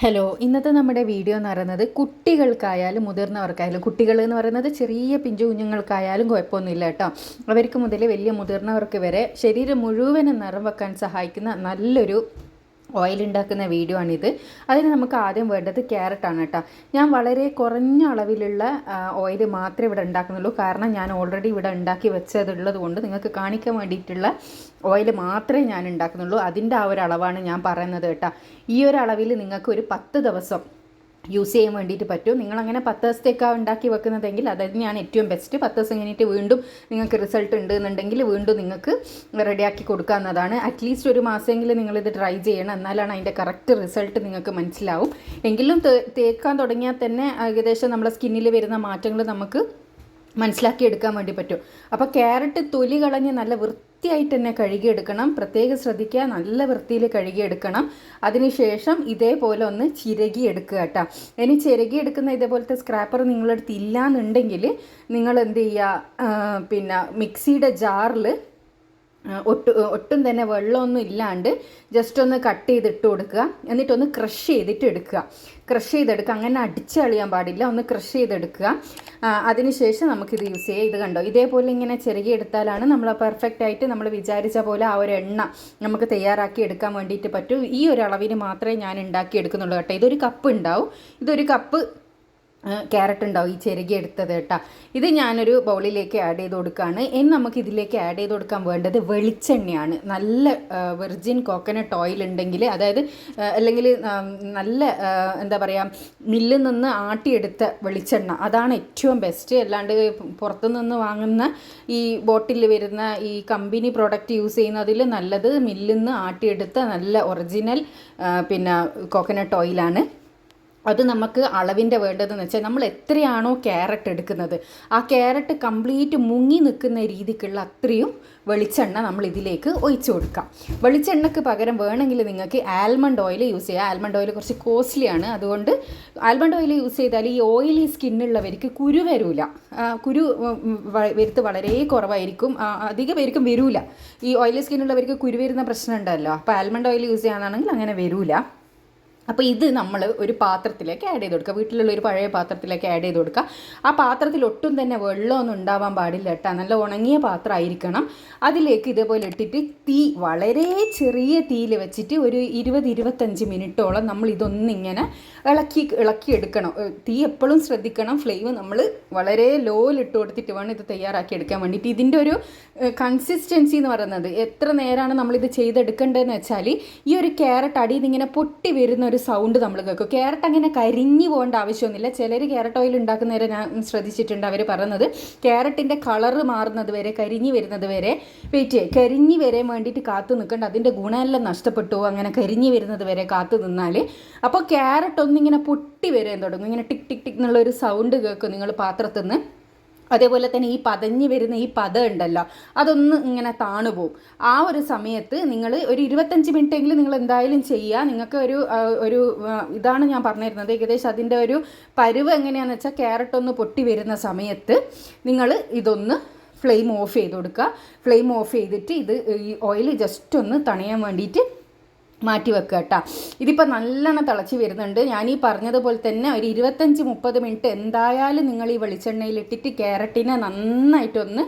Hello, ഇന്നത്തെ നമ്മുടെ video എന്ന് പറയുന്നത് കുട്ടികൾക്കായാലും മുതിർന്നവർക്കായാലും, കുട്ടികൾ എന്ന് പറയുന്നത് ചെറിയ പിഞ്ചു കുഞ്ഞുങ്ങൾക്കായാലും കുഴപ്പമൊന്നുമില്ല കേട്ടോ. അവർക്ക് മുതൽ വലിയ മുതിർന്നവർക്ക് വരെ ശരീരം മുഴുവനും നിറം വെക്കാൻ സഹായിക്കുന്ന നല്ലൊരു ഓയിൽ ഉണ്ടാക്കുന്ന വീഡിയോ ആണിത്. അതിന് നമുക്ക് ആദ്യം വേണ്ടത് ക്യാരറ്റാണ് കേട്ടോ. ഞാൻ വളരെ കുറഞ്ഞ അളവിലുള്ള ഓയിൽ മാത്രമേ ഇവിടെ ഉണ്ടാക്കുന്നുള്ളൂ. കാരണം ഞാൻ ഓൾറെഡി ഇവിടെ ഉണ്ടാക്കി വെച്ചതുള്ളത് കൊണ്ട് നിങ്ങൾക്ക് കാണിക്കാൻ വേണ്ടിയിട്ടുള്ള ഓയിൽ മാത്രമേ ഞാൻ ഉണ്ടാക്കുന്നുള്ളൂ. അതിൻ്റെ ആ ഒരു അളവാണ് ഞാൻ പറയുന്നത് കേട്ടോ. ഈ ഒരു അളവിൽ നിങ്ങൾക്ക് ഒരു 10 ദിവസം യൂസ് ചെയ്യാൻ വേണ്ടിയിട്ട് പറ്റും. നിങ്ങളങ്ങനെ 10 ദിവസത്തേക്കാണ് ഉണ്ടാക്കി വെക്കുന്നതെങ്കിൽ അത് തന്നെയാണ് ഏറ്റവും ബെസ്റ്റ്. 10 ദിവസം കഴിഞ്ഞിട്ട് വീണ്ടും നിങ്ങൾക്ക് റിസൾട്ട് ഉണ്ട് എന്നുണ്ടെങ്കിൽ വീണ്ടും നിങ്ങൾക്ക് റെഡിയാക്കി കൊടുക്കാവുന്നതാണ്. അറ്റ്ലീസ്റ്റ് ഒരു മാസമെങ്കിലും നിങ്ങളിത് ട്രൈ ചെയ്യണം. എന്നാലാണ് അതിൻ്റെ കറക്റ്റ് റിസൾട്ട് നിങ്ങൾക്ക് മനസ്സിലാവും. എങ്കിലും തേക്കാൻ തുടങ്ങിയാൽ തന്നെ ഏകദേശം നമ്മുടെ സ്കിന്നിൽ വരുന്ന മാറ്റങ്ങൾ നമുക്ക് മനസ്സിലാക്കിയെടുക്കാൻ വേണ്ടി പറ്റും. അപ്പോൾ ക്യാരറ്റ് തൊലി കളഞ്ഞ് നല്ല വൃത്തിയായിട്ട് തന്നെ കഴുകിയെടുക്കണം. പ്രത്യേകം ശ്രദ്ധിക്കുക, നല്ല വൃത്തിയിൽ കഴുകിയെടുക്കണം. അതിനുശേഷം ഇതേപോലെ ഒന്ന് ചിരകിയെടുക്കുക കേട്ടോ. ഇനി ചിരകിയെടുക്കുന്ന ഇതേപോലത്തെ സ്ക്രാപ്പർ നിങ്ങളുടെ അടുത്ത് ഇല്ല എന്നുണ്ടെങ്കിൽ നിങ്ങൾ എന്ത് ചെയ്യുക, പിന്നെ മിക്സിയുടെ ജാറിൽ ഒട്ടും തന്നെ വെള്ളമൊന്നും ഇല്ലാണ്ട് ജസ്റ്റ് ഒന്ന് കട്ട് ചെയ്തിട്ട് കൊടുക്കുക. എന്നിട്ടൊന്ന് ക്രഷ് ചെയ്തിട്ട് എടുക്കുക. ക്രഷ് ചെയ്തെടുക്കുക, അങ്ങനെ അടിച്ച് കളയാൻ പാടില്ല. ഒന്ന് ക്രഷ് ചെയ്തെടുക്കുക. അതിനുശേഷം നമുക്കിത് യൂസ് ചെയ്യാം. ഇത് കണ്ടോ, ഇതേപോലെ ഇങ്ങനെ ചെറുകിയെടുത്താലാണ് നമ്മൾ പെർഫെക്റ്റ് ആയിട്ട് നമ്മൾ വിചാരിച്ച പോലെ ആ ഒരു എണ്ണ നമുക്ക് തയ്യാറാക്കി എടുക്കാൻ വേണ്ടിയിട്ട് പറ്റും. ഈ ഒരു അളവിന് മാത്രമേ ഞാൻ ഉണ്ടാക്കി എടുക്കുന്നുള്ളൂ കേട്ടോ. ഇതൊരു കപ്പ് ഉണ്ടാവും. ഇതൊരു കപ്പ് ക്യാരറ്റ് ഉണ്ടാവും ഈ ചെറുകി എടുത്തത് കേട്ടോ. ഇത് ഞാനൊരു ബൗളിലേക്ക് ആഡ് ചെയ്ത് കൊടുക്കുകയാണ്. ഇനി നമുക്ക് ഇതിലേക്ക് ആഡ് ചെയ്ത് കൊടുക്കാൻ വേണ്ടത് വെളിച്ചെണ്ണയാണ്. നല്ല വെർജിൻ കോക്കനട്ട് ഓയിൽ ഉണ്ടെങ്കിൽ, അതായത് അല്ലെങ്കിൽ നല്ല എന്താ പറയുക, മില്ലിൽ നിന്ന് ആട്ടിയെടുത്ത വെളിച്ചെണ്ണ, അതാണ് ഏറ്റവും ബെസ്റ്റ്. അല്ലാണ്ട് പുറത്തുനിന്ന് വാങ്ങുന്ന ഈ ബോട്ടിൽ വരുന്ന ഈ കമ്പനി പ്രോഡക്റ്റ് യൂസ് ചെയ്യുന്നതിൽ നല്ലത് മില്ലിൽ നിന്ന് ആട്ടിയെടുത്ത നല്ല ഒറിജിനൽ പിന്നെ കോക്കനട്ട് ഓയിലാണ്. അത് നമുക്ക് അളവിൻ്റെ വേണ്ടതെന്ന് വെച്ചാൽ നമ്മൾ എത്രയാണോ ക്യാരറ്റ് എടുക്കുന്നത് ആ ക്യാരറ്റ് കംപ്ലീറ്റ് മുങ്ങി നിൽക്കുന്ന രീതിക്കുള്ള അത്രയും വെളിച്ചെണ്ണ നമ്മൾ ഇതിലേക്ക് ഒഴിച്ചു കൊടുക്കാം. വെളിച്ചെണ്ണയ്ക്ക് പകരം വേണമെങ്കിൽ നിങ്ങൾക്ക് ആൽമണ്ട് ഓയിൽ യൂസ് ചെയ്യാം. ആൽമണ്ട് ഓയിൽ കുറച്ച് കോസ്റ്റ്ലിയാണ്. അതുകൊണ്ട് ആൽമണ്ട് ഓയിൽ യൂസ് ചെയ്താൽ ഈ ഓയിലി സ്കിന്നുള്ളവർക്ക് കുരു വരില്ല. കുരു വരുത്ത് വളരെ കുറവായിരിക്കും. അധിക പേർക്കും വരില്ല. ഈ ഓയിലി സ്കിന്നുള്ളവർക്ക് കുരു വരുന്ന പ്രശ്നം ഉണ്ടല്ലോ. അപ്പോൾ ആൽമണ്ട് ഓയിൽ യൂസ് ചെയ്യാനാണെങ്കിൽ അങ്ങനെ വരില്ല. അപ്പോൾ ഇത് നമ്മൾ ഒരു പാത്രത്തിലേക്ക് ആഡ് ചെയ്ത് കൊടുക്കുക. വീട്ടിലുള്ള ഒരു പഴയ പാത്രത്തിലേക്ക് ആഡ് ചെയ്ത് കൊടുക്കുക. ആ പാത്രത്തിൽ ഒട്ടും തന്നെ വെള്ളമൊന്നും ഉണ്ടാവാൻ പാടില്ല കേട്ടോ. നല്ല ഉണങ്ങിയ പാത്രമായിരിക്കണം. അതിലേക്ക് ഇതേപോലെ ഇട്ടിട്ട് തീ വളരെ ചെറിയ തീയിൽ വെച്ചിട്ട് ഒരു 20-25 മിനിറ്റോളം നമ്മൾ ഇതൊന്നിങ്ങനെ ഇളക്കി എടുക്കണം. തീ എപ്പോഴും ശ്രദ്ധിക്കണം. ഫ്ലെയിം നമ്മൾ വളരെ ലോയിലിട്ട് കൊടുത്തിട്ട് വേണം ഇത് തയ്യാറാക്കി എടുക്കാൻ വേണ്ടിയിട്ട്. ഇതിൻ്റെ ഒരു കൺസിസ്റ്റൻസി എന്ന് പറയുന്നത് എത്ര നേരമാണ് നമ്മളിത് ചെയ്തെടുക്കേണ്ടതെന്ന് വെച്ചാൽ, ഈ ഒരു ക്യാരറ്റ് അടിയിൽ നിന്ന് ഇങ്ങനെ പൊട്ടി വരുന്ന ഒരു സൗണ്ട് നമ്മൾ കേൾക്കും. ക്യാരറ്റ് അങ്ങനെ കരിഞ്ഞു പോകേണ്ട ആവശ്യമൊന്നുമില്ല. ചിലർ ക്യാരറ്റ് ഓയിൽ ഉണ്ടാക്കുന്നവരെ ഞാൻ ശ്രദ്ധിച്ചിട്ടുണ്ട്. അവർ പറയുന്നത് ക്യാരറ്റിൻ്റെ കളറ് മാറുന്നത് വരെ, കരിഞ്ഞു വരുന്നത് വരെ വെയിറ്റ് ചെയ്യുക. കരിഞ്ഞു വരാൻ വേണ്ടിയിട്ട് കാത്തു നിൽക്കേണ്ട. അതിൻ്റെ ഗുണമെല്ലാം നഷ്ടപ്പെട്ടു അങ്ങനെ കരിഞ്ഞു വരുന്നത് വരെ കാത്തു നിന്നാൽ. അപ്പോൾ ക്യാരറ്റ് ഒന്നിങ്ങനെ പൊട്ടി വരാൻ തുടങ്ങും. ഇങ്ങനെ ടിക് ടിക് ടിക് എന്നുള്ളൊരു സൗണ്ട് കേൾക്കും നിങ്ങൾ പാത്രത്തിൽ നിന്ന്. അതേപോലെ തന്നെ ഈ പതഞ്ഞ് വരുന്ന ഈ പത ഉണ്ടല്ലോ, അതൊന്ന് ഇങ്ങനെ താണുപോകും. ആ ഒരു സമയത്ത് നിങ്ങൾ ഒരു 25 മിനിറ്റെങ്കിലും നിങ്ങൾ എന്തായാലും ചെയ്യുക. നിങ്ങൾക്ക് ഒരു ഇതാണ് ഞാൻ പറഞ്ഞിരുന്നത്. ഏകദേശം അതിൻ്റെ ഒരു പരുവ് എങ്ങനെയാണെന്ന് വെച്ചാൽ, ക്യാരറ്റ് ഒന്ന് പൊട്ടി വരുന്ന സമയത്ത് നിങ്ങൾ ഇതൊന്ന് ഫ്ലെയിം ഓഫ് ചെയ്ത് കൊടുക്കുക. ഫ്ലെയിം ഓഫ് ചെയ്തിട്ട് ഇത് ഈ ഓയിൽ ജസ്റ്റ് ഒന്ന് തണിയാൻ വേണ്ടിയിട്ട് മാറ്റി വെക്കുക കേട്ടോ. ഇതിപ്പോൾ നല്ലോണം തിളച്ച് വരുന്നുണ്ട്. ഞാൻ ഈ പറഞ്ഞതുപോലെ തന്നെ ഒരു 25-30 മിനിറ്റ് എന്തായാലും നിങ്ങൾ ഈ വെളിച്ചെണ്ണയിലിട്ടിട്ട് ക്യാരറ്റിനെ നന്നായിട്ടൊന്ന്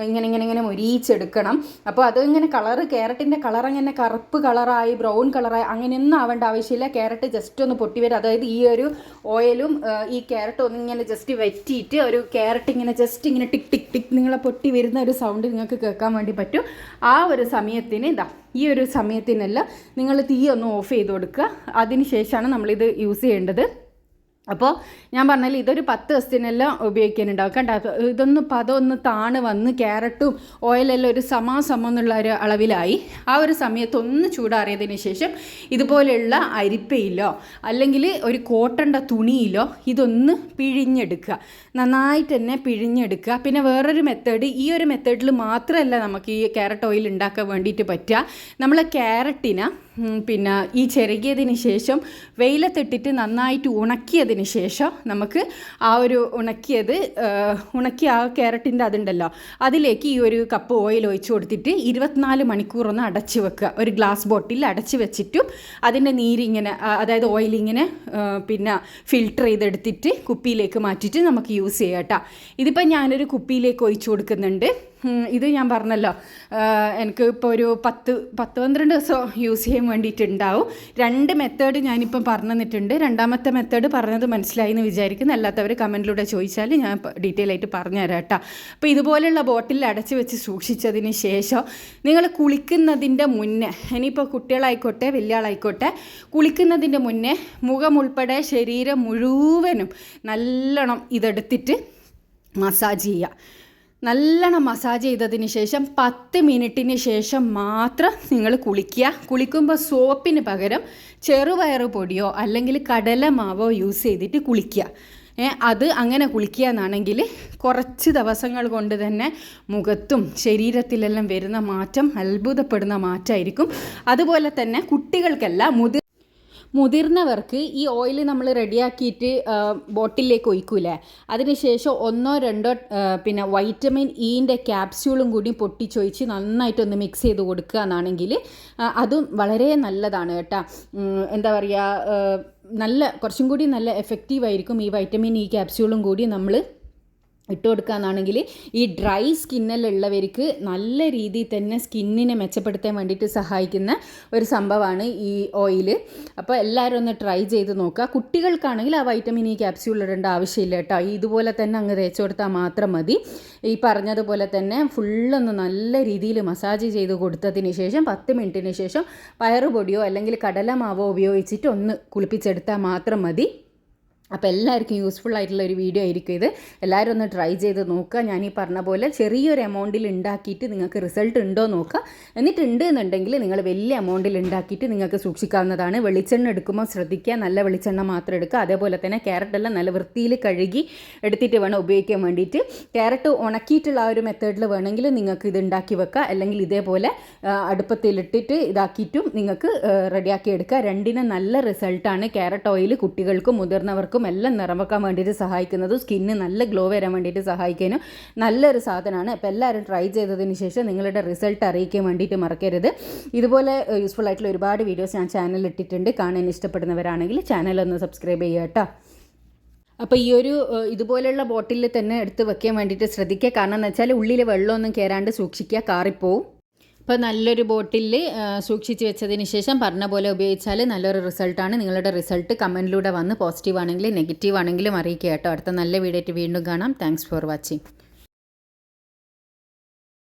ഇങ്ങനെ മൊരിയിച്ചെടുക്കണം. അപ്പോൾ അത് ഇങ്ങനെ കളറ്, ക്യാരറ്റിൻ്റെ കളർ അങ്ങനെ കറുപ്പ് കളറായി ബ്രൗൺ കളറായി അങ്ങനെയൊന്നും ആവേണ്ട ആവശ്യമില്ല. ക്യാരറ്റ് ജസ്റ്റ് ഒന്ന് പൊട്ടി വരും. അതായത് ഈ ഒരു ഓയിലും ഈ ക്യാരറ്റ് ഒന്നിങ്ങനെ ജസ്റ്റ് വറ്റിയിട്ട് ഒരു ക്യാരറ്റ് ഇങ്ങനെ ജസ്റ്റ് ഇങ്ങനെ ടിക് ടിക് ടിക് നിങ്ങളെ പൊട്ടി വരുന്ന ഒരു സൗണ്ട് നിങ്ങൾക്ക് കേൾക്കാൻ വേണ്ടി പറ്റും. ആ ഒരു സമയത്തിന് ഈ ഒരു സമയത്തിനെല്ലാം നിങ്ങൾ തീ ഒന്ന് ഓഫ് ചെയ്ത് കൊടുക്കുക. അതിന് ശേഷമാണ് നമ്മളിത് യൂസ് ചെയ്യേണ്ടത്. അപ്പോൾ ഞാൻ പറഞ്ഞാൽ ഇതൊരു 10 ദിവസത്തിനെല്ലാം ഉപയോഗിക്കാനുണ്ടാവും. കണ്ട, ഇതൊന്ന് പദമൊന്ന് താണ് വന്ന് ക്യാരറ്റും ഓയിലെല്ലാം ഒരു സമാസമം എന്നുള്ള ഒരു അളവിലായി. ആ ഒരു സമയത്ത് ഒന്ന് ചൂടാറിയതിന് ശേഷം ഇതുപോലെയുള്ള അരിപ്പയിലോ അല്ലെങ്കിൽ ഒരു കോട്ടൻ്റെ തുണിയിലോ ഇതൊന്ന് പിഴിഞ്ഞെടുക്കുക. നന്നായിട്ട് തന്നെ പിഴിഞ്ഞെടുക്കുക. പിന്നെ വേറൊരു മെത്തേഡ്, ഈ ഒരു മെത്തേഡിൽ മാത്രമല്ല നമുക്ക് ഈ ക്യാരറ്റ് ഓയിൽ ഉണ്ടാക്കാൻ വേണ്ടിയിട്ട് പറ്റുക. നമ്മൾ ക്യാരറ്റിനെ പിന്നെ ഈ ചിരകിയതിന് ശേഷം വെയിലത്തിട്ടിട്ട് നന്നായിട്ട് ഉണക്കിയതിന് ശേഷം നമുക്ക് ആ ഒരു ഉണക്കിയ ആ ക്യാരറ്റിൻ്റെ അതുണ്ടല്ലോ അതിലേക്ക് ഈ ഒരു കപ്പ് ഓയിൽ ഒഴിച്ച് കൊടുത്തിട്ട് 24 മണിക്കൂറൊന്ന് അടച്ച് വെക്കുക. ഒരു ഗ്ലാസ് ബോട്ടിൽ അടച്ച് വെച്ചിട്ടും അതിൻ്റെ നീരിങ്ങനെ അതായത് ഓയിലിങ്ങനെ പിന്നെ ഫിൽട്ടർ ചെയ്തെടുത്തിട്ട് കുപ്പിയിലേക്ക് മാറ്റിയിട്ട് നമുക്ക് യൂസ് ചെയ്യാം കേട്ടോ. ഇതിപ്പോൾ ഞാനൊരു കുപ്പിയിലേക്ക് ഒഴിച്ച് കൊടുക്കുന്നുണ്ട്. ഇത് ഞാൻ പറഞ്ഞല്ലോ എനിക്ക് ഇപ്പോൾ ഒരു 10-12 ദിവസം യൂസ് ചെയ്യാൻ വേണ്ടിയിട്ടുണ്ടാവും. 2 മെത്തേഡ് ഞാനിപ്പം പറഞ്ഞു തന്നിട്ടുണ്ട്. രണ്ടാമത്തെ മെത്തേഡ് പറഞ്ഞത് മനസ്സിലായി എന്ന് വിചാരിക്കുന്നു. അല്ലാത്തവർ കമൻറ്റിലൂടെ ചോദിച്ചാൽ ഞാൻ ഡീറ്റെയിൽ ആയിട്ട് പറഞ്ഞുതരാം കേട്ടോ. അപ്പോൾ ഇതുപോലെയുള്ള ബോട്ടിലിൽ അടച്ച് വെച്ച് സൂക്ഷിച്ചതിന് ശേഷം നിങ്ങൾ കുളിക്കുന്നതിൻ്റെ മുന്നേ, ഇനിയിപ്പോൾ കുട്ടികളായിക്കോട്ടെ വലിയ ആളായിക്കോട്ടെ, കുളിക്കുന്നതിൻ്റെ മുന്നേ മുഖം ഉൾപ്പെടെ ശരീരം മുഴുവനും നല്ലോണം ഇതെടുത്തിട്ട് മസാജ് ചെയ്യുക. നല്ലോണം മസാജ് ചെയ്തതിന് ശേഷം 10 മിനിറ്റിന് ശേഷം മാത്രം നിങ്ങൾ കുളിക്കുക. കുളിക്കുമ്പോൾ സോപ്പിന് പകരം ചെറുപയർ പൊടിയോ അല്ലെങ്കിൽ കടലമാവോ യൂസ് ചെയ്തിട്ട് കുളിക്കുക. അത് അങ്ങനെ കുളിക്കുക എന്നാണെങ്കിൽ കുറച്ച് ദിവസങ്ങൾ കൊണ്ട് തന്നെ മുഖത്തും ശരീരത്തിലെല്ലാം വരുന്ന മാറ്റം അത്ഭുതപ്പെടുന്ന മാറ്റമായിരിക്കും. അതുപോലെ തന്നെ കുട്ടികൾക്കല്ല, മുതിർന്നവർക്ക് ഈ ഓയിൽ നമ്മൾ റെഡിയാക്കിയിട്ട് ബോട്ടിലേക്ക് ഒഴിക്കൂലേ, അതിനുശേഷം 1-2 പിന്നെ വൈറ്റമിൻ ഇൻ്റെ ക്യാപ്സ്യൂളും കൂടി പൊട്ടിച്ചൊഴിച്ച് നന്നായിട്ടൊന്ന് മിക്സ് ചെയ്ത് കൊടുക്കുക എന്നാണെങ്കിൽ അതും വളരെ നല്ലതാണ് കേട്ടോ. എന്താ പറയുക, കുറച്ചും കൂടി നല്ല എഫക്റ്റീവായിരിക്കും ഈ വൈറ്റമിൻ ഇ ക്യാപ്സ്യൂളും കൂടി നമ്മൾ ഇട്ട് കൊടുക്കുകയെന്നാണെങ്കിൽ ഈ ഡ്രൈ സ്കിന്നിലുള്ളവർക്ക് നല്ല രീതിയിൽ തന്നെ സ്കിന്നിനെ മെച്ചപ്പെടുത്താൻ വേണ്ടിയിട്ട് സഹായിക്കുന്ന ഒരു സംഭവമാണ് ഈ ഓയിൽ. അപ്പോൾ എല്ലാവരും ഒന്ന് ട്രൈ ചെയ്ത് നോക്കുക. കുട്ടികൾക്കാണെങ്കിൽ ആ വൈറ്റമിൻ ഇ ക്യാപ്സ്യൂൾ ഇടേണ്ട ആവശ്യമില്ല കേട്ടോ. ഇതുപോലെ തന്നെ അങ്ങ് തേച്ച് കൊടുത്താൽ മാത്രം മതി. ഈ പറഞ്ഞതുപോലെ തന്നെ ഫുള്ളൊന്ന് നല്ല രീതിയിൽ മസാജ് ചെയ്ത് കൊടുത്തതിന് ശേഷം 10 മിനിറ്റിന് ശേഷം പയറുപൊടിയോ അല്ലെങ്കിൽ കടലമാവോ ഉപയോഗിച്ചിട്ട് ഒന്ന് കുളിപ്പിച്ചെടുത്താൽ മാത്രം മതി. അപ്പോൾ എല്ലാവർക്കും യൂസ്ഫുൾ ആയിട്ടുള്ള ഒരു വീഡിയോ ആയിരിക്കും ഇത്. എല്ലാവരും ഒന്ന് ട്രൈ ചെയ്ത് നോക്കുക. ഞാൻ ഈ പറഞ്ഞ പോലെ ചെറിയൊരു എമൗണ്ടിൽ ഉണ്ടാക്കിയിട്ട് നിങ്ങൾക്ക് റിസൾട്ട് ഉണ്ടോ നോക്കുക. എന്നിട്ടുണ്ട് എന്നുണ്ടെങ്കിൽ നിങ്ങൾ വലിയ എമൗണ്ടിൽ ഉണ്ടാക്കിയിട്ട് നിങ്ങൾക്ക് സൂക്ഷിക്കാവുന്നതാണ്. വെളിച്ചെണ്ണ എടുക്കുമ്പോൾ ശ്രദ്ധിക്കുക, നല്ല വെളിച്ചെണ്ണ മാത്രം എടുക്കുക. അതേപോലെ തന്നെ ക്യാരറ്റെല്ലാം നല്ല വൃത്തിയിൽ കഴുകി എടുത്തിട്ട് വേണം ഉപയോഗിക്കാൻ വേണ്ടിയിട്ട്. ക്യാരറ്റ് ഉണക്കിയിട്ടുള്ള ആ ഒരു മെത്തേഡിൽ വേണമെങ്കിൽ നിങ്ങൾക്ക് ഇത് ഉണ്ടാക്കി വെക്കുക. അല്ലെങ്കിൽ ഇതേപോലെ അടുപ്പത്തിലിട്ടിട്ട് ഇതാക്കിയിട്ടും നിങ്ങൾക്ക് റെഡിയാക്കി എടുക്കുക. രണ്ടിനും നല്ല റിസൾട്ടാണ്. ക്യാരറ്റ് ഓയിൽ കുട്ടികൾക്കും മുതിർന്നവർക്കും എല്ലാം നിറം വെക്കാൻ വേണ്ടിയിട്ട് സഹായിക്കുന്നത്, സ്കിന്ന് നല്ല ഗ്ലോ വരാൻ വേണ്ടിയിട്ട് സഹായിക്കാനും നല്ലൊരു സാധനമാണ്. അപ്പോൾ എല്ലാവരും ട്രൈ ചെയ്തതിന് ശേഷം നിങ്ങളുടെ റിസൾട്ട് അറിയിക്കാൻ വേണ്ടിയിട്ട് മറക്കരുത്. ഇതുപോലെ യൂസ്ഫുൾ ആയിട്ടുള്ള ഒരുപാട് വീഡിയോസ് ഞാൻ ചാനലിൽ ഇട്ടിട്ടുണ്ട്. കാണാൻ ഇഷ്ടപ്പെടുന്നവരാണെങ്കിൽ ചാനലൊന്ന് സബ്സ്ക്രൈബ് ചെയ്യുക കേട്ടോ. അപ്പോൾ ഈ ഒരു ഇതുപോലെയുള്ള ബോട്ടിലിൽ തന്നെ എടുത്ത് വെക്കാൻ വേണ്ടിയിട്ട് ശ്രദ്ധിക്കുക. കാരണം എന്ന് വെച്ചാൽ ഉള്ളിൽ വെള്ളമൊന്നും കയറാണ്ട് സൂക്ഷിക്കുക, കാറിപ്പോവും. അപ്പോൾ നല്ലൊരു ബോട്ടിൽ സൂക്ഷിച്ച് വെച്ചതിന് ശേഷം പറഞ്ഞ പോലെ ഉപയോഗിച്ചാൽ നല്ലൊരു റിസൾട്ടാണ്. നിങ്ങളുടെ റിസൾട്ട് കമൻറ്റിലൂടെ വന്ന് പോസിറ്റീവ് ആണെങ്കിലും നെഗറ്റീവ് ആണെങ്കിലും അറിയിക്കുക കേട്ടോ. അടുത്ത നല്ല വീഡിയോ ആയിട്ട് വീണ്ടും കാണാം. Thanks for watching.